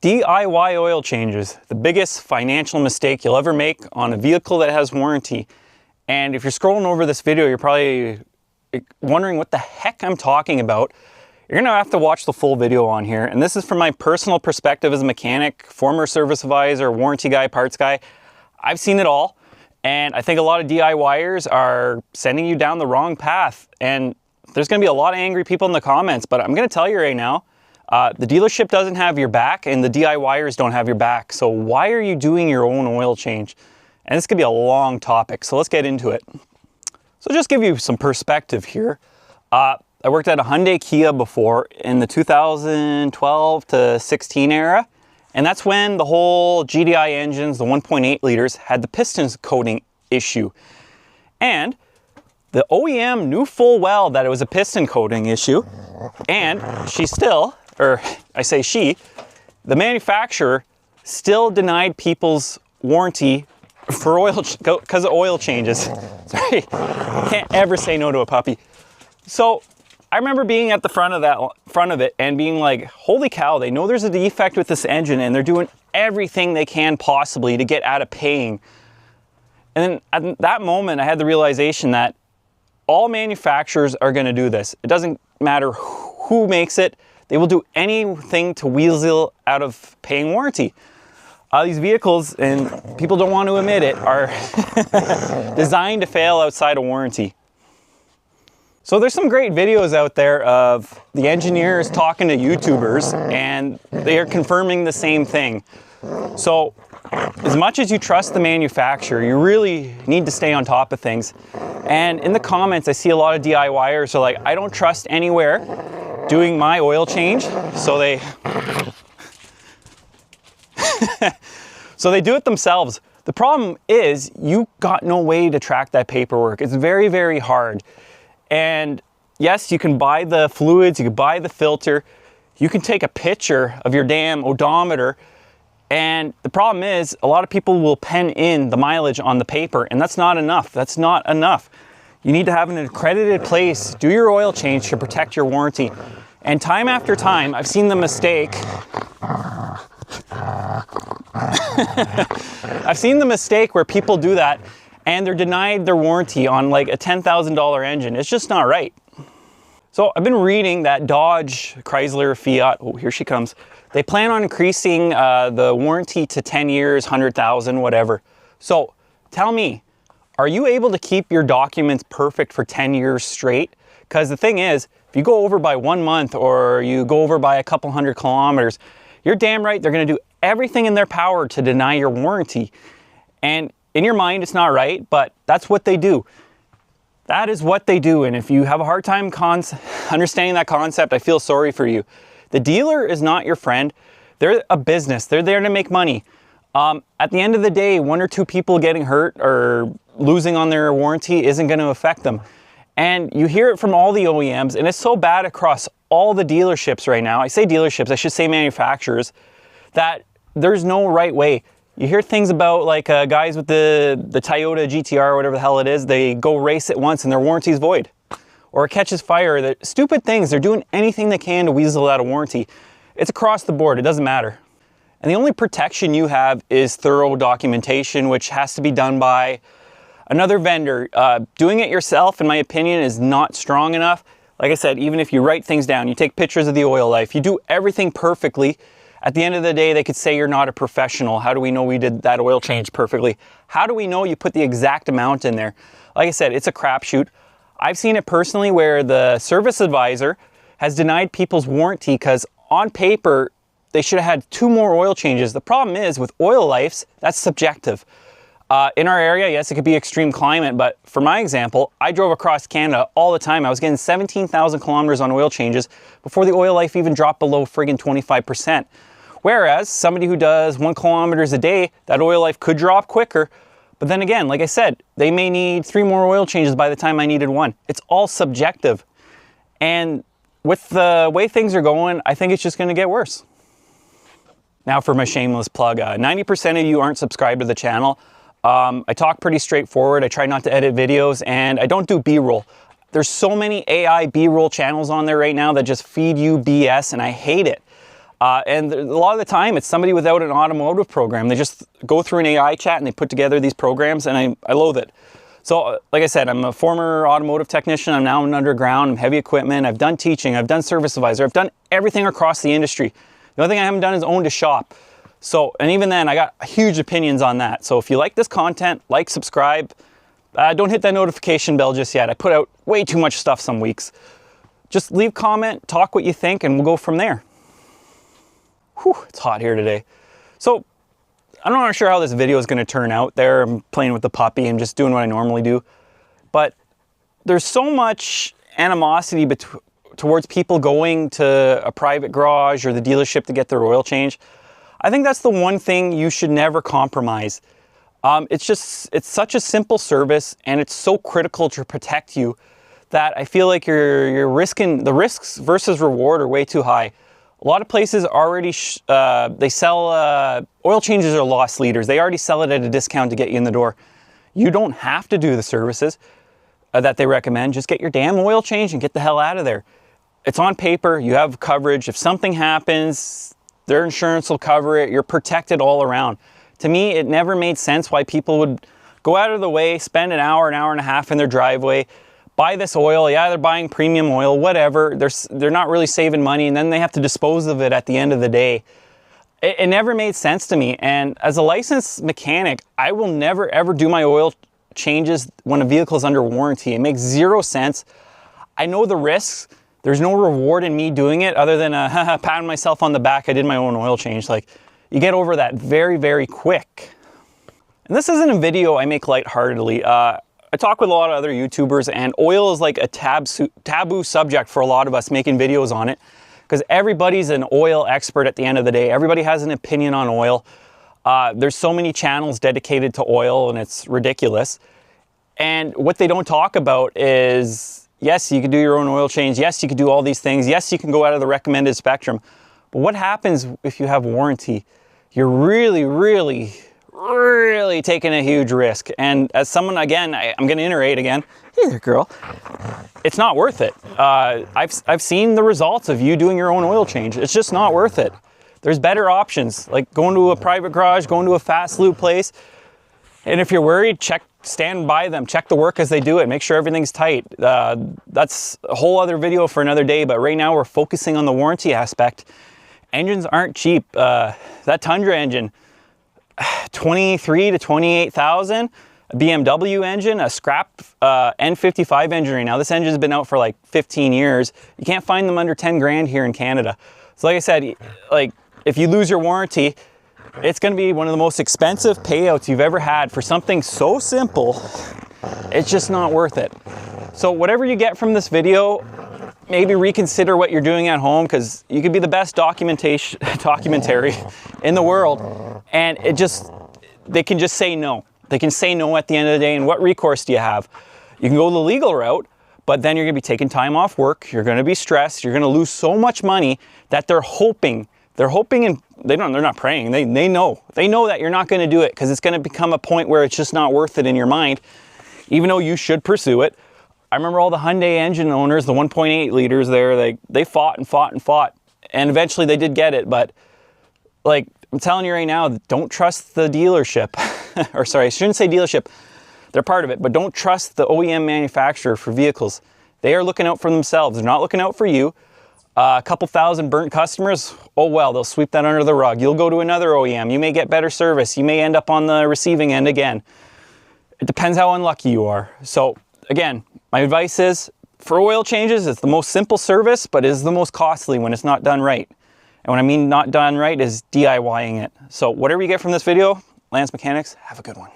DIY oil changes, the biggest financial mistake you'll ever make on a vehicle that has warranty. And if you're scrolling over this video, you're probably wondering what the heck I'm talking about. You're gonna have to watch the full video on here. And this is from my personal perspective as a mechanic, former service advisor, warranty guy, parts guy. I've seen it all. And I think a lot of DIYers are sending you down the wrong path. And there's gonna be a lot of angry people in the comments, but I'm gonna tell you right now, the dealership doesn't have your back and the DIYers don't have your back. So why are you doing your own oil change? And this could be a long topic, so let's get into it. So just give you some perspective here. I worked at a Hyundai Kia before in the 2012 to 16 era. And that's when the whole GDI engines, the 1.8 liters, had the pistons coating issue. And the OEM knew full well that it was a piston coating issue. And she still, or I say she, the manufacturer still denied people's warranty for oil because of oil changes. Sorry, can't ever say no to a puppy. So I remember being at the front of it and being like, holy cow, they know there's a defect with this engine and they're doing everything they can possibly to get out of paying. And then at that moment, I had the realization that all manufacturers are going to do this. It doesn't matter who makes it. They will do anything to weasel out of paying warranty. These vehicles, and people don't want to admit it, are designed to fail outside of warranty. So there's some great videos out there of the engineers talking to YouTubers, and they are confirming the same thing. So as much as you trust the manufacturer, you really need to stay on top of things. And in the comments, I see a lot of DIYers are like, I don't trust anywhere doing my oil change. So they so they do it themselves. The problem is you got no way to track that paperwork. It's very, very hard. And yes, you can buy the fluids, you can buy the filter, you can take a picture of your damn odometer. And the problem is a lot of people will pen in the mileage on the paper, and that's not enough. That's not enough. You need to have an accredited place, do your oil change to protect your warranty. And time after time, I've seen the mistake. I've seen the mistake where people do that and they're denied their warranty on like a $10,000 engine. It's just not right. So I've been reading that Dodge, Chrysler, Fiat, oh, here she comes. They plan on increasing the warranty to 10 years, 100,000, whatever. So tell me, are you able to keep your documents perfect for 10 years straight? Because the thing is, if you go over by 1 month or you go over by a couple hundred kilometers, you're damn right they're going to do everything in their power to deny your warranty. And in your mind, it's not right, but that's what they do. That is what they do. And if you have a hard time understanding that concept, I feel sorry for you. The dealer is not your friend. They're a business. They're there to make money. At the end of the day, 1 or 2 people getting hurt or losing on their warranty isn't going to affect them. And you hear it from all the OEMs, and it's so bad across all the dealerships right now. I say dealerships, I should say manufacturers, that there's no right way. You hear things about like guys with the Toyota GTR or whatever the hell it is, they go race it once and their warranty's void. Or it catches fire. The stupid things, they're doing anything they can to weasel out a warranty. It's across the board, it doesn't matter. And the only protection you have is thorough documentation, which has to be done by another vendor. Doing it yourself, in my opinion, is not strong enough. Like I said, even if you write things down, you take pictures of the oil life, you do everything perfectly, at the end of the day, they could say you're not a professional. How do we know we did that oil change perfectly? How do we know you put the exact amount in there? Like I said, it's a crapshoot. I've seen it personally where the service advisor has denied people's warranty because on paper, they should have had 2 more oil changes. The problem is with oil lives, that's subjective. In our area, yes, it could be extreme climate, but for my example, I drove across Canada all the time. I was getting 17,000 kilometers on oil changes before the oil life even dropped below friggin' 25%. Whereas somebody who does 1 kilometers a day, that oil life could drop quicker. But then again, like I said, they may need 3 more oil changes by the time I needed 1. It's all subjective. And with the way things are going, I think it's just gonna get worse. Now for my shameless plug, 90% of you aren't subscribed to the channel. I talk pretty straightforward. I try not to edit videos, and I don't do B-roll. There's so many AI B-roll channels on there right now that just feed you BS, and I hate it. And a lot of the time, it's somebody without an automotive program. They just go through an AI chat and they put together these programs, and I loathe it. So, like I said, I'm a former automotive technician. I'm now in underground. I'm heavy equipment. I've done teaching. I've done service advisor. I've done everything across the industry. The only thing I haven't done is owned a shop. So, and even then, I got huge opinions on that. So if you like this content, like, subscribe. Don't hit that notification bell just yet. I put out way too much stuff some weeks. Just leave a comment, talk what you think, and we'll go from there. Whew, it's hot here today. So, I'm not sure how this video is going to turn out there. I'm playing with the puppy and just doing what I normally do. But there's so much animosity towards people going to a private garage or the dealership to get their oil change. I think that's the one thing you should never compromise. It's such a simple service, and it's so critical to protect you that I feel like you're risking, the risks versus reward are way too high. A lot of places already, they sell, oil changes are loss leaders. They already sell it at a discount to get you in the door. You don't have to do the services that they recommend. Just get your damn oil change and get the hell out of there. It's on paper, you have coverage. If something happens, their insurance will cover it. You're protected all around. To me, it never made sense why people would go out of the way, spend an hour and a half in their driveway, buy this oil. Yeah, they're buying premium oil, whatever. They're not really saving money, and then they have to dispose of it at the end of the day. It never made sense to me. And as a licensed mechanic, I will never ever do my oil changes when a vehicle is under warranty. It makes zero sense. I know the risks. There's no reward in me doing it other than patting myself on the back. I did my own oil change. Like, you get over that very, very quick. And this isn't a video I make lightheartedly. I talk with a lot of other YouTubers, and oil is like a taboo subject for a lot of us making videos on it, because everybody's an oil expert at the end of the day. Everybody has an opinion on oil. There's so many channels dedicated to oil, and it's ridiculous. And what they don't talk about is, yes, you can do your own oil change. Yes, you can do all these things. Yes, you can go out of the recommended spectrum. But what happens if you have warranty? You're really taking a huge risk. And as someone, again, I'm going to iterate again. Hey there, girl. It's not worth it. I've seen the results of you doing your own oil change. It's just not worth it. There's better options, like going to a private garage, going to a fast lube place. And if you're worried, stand by them. Check the work as they do it. Make sure everything's tight. That's a whole other video for another day. But right now we're focusing on the warranty aspect. Engines aren't cheap. That Tundra engine, 23 to 28,000. A BMW engine, a scrap N55 engine right now. This engine's been out for like 15 years. You can't find them under 10 grand here in Canada. So like I said, like if you lose your warranty, it's going to be one of the most expensive payouts you've ever had for something so simple. It's just not worth it. So whatever you get from this video, maybe reconsider what you're doing at home, because you could be the best documentary in the world, and they can just say no. They can say no at the end of the day, and what recourse do you have? You can go the legal route, but then you're going to be taking time off work. You're going to be stressed. You're going to lose so much money that they're hoping, and they're not praying. They know that you're not going to do it, because it's going to become a point where it's just not worth it in your mind, even though you should pursue it. I remember all the Hyundai engine owners, the 1.8 liters there, they fought and fought and fought, and eventually they did get it. But like, I'm telling you right now, don't trust the dealership. Or sorry, I shouldn't say dealership. They're part of it, but don't trust the OEM manufacturer for vehicles. They are looking out for themselves. They're not looking out for you. A couple thousand burnt customers, oh well, they'll sweep that under the rug. You'll go to another OEM. You may get better service. You may end up on the receiving end again. It depends how unlucky you are. So again, my advice is, for oil changes, it's the most simple service, but it is the most costly when it's not done right. And what I mean not done right is DIYing it. So whatever you get from this video, Lance Mechanics, have a good one.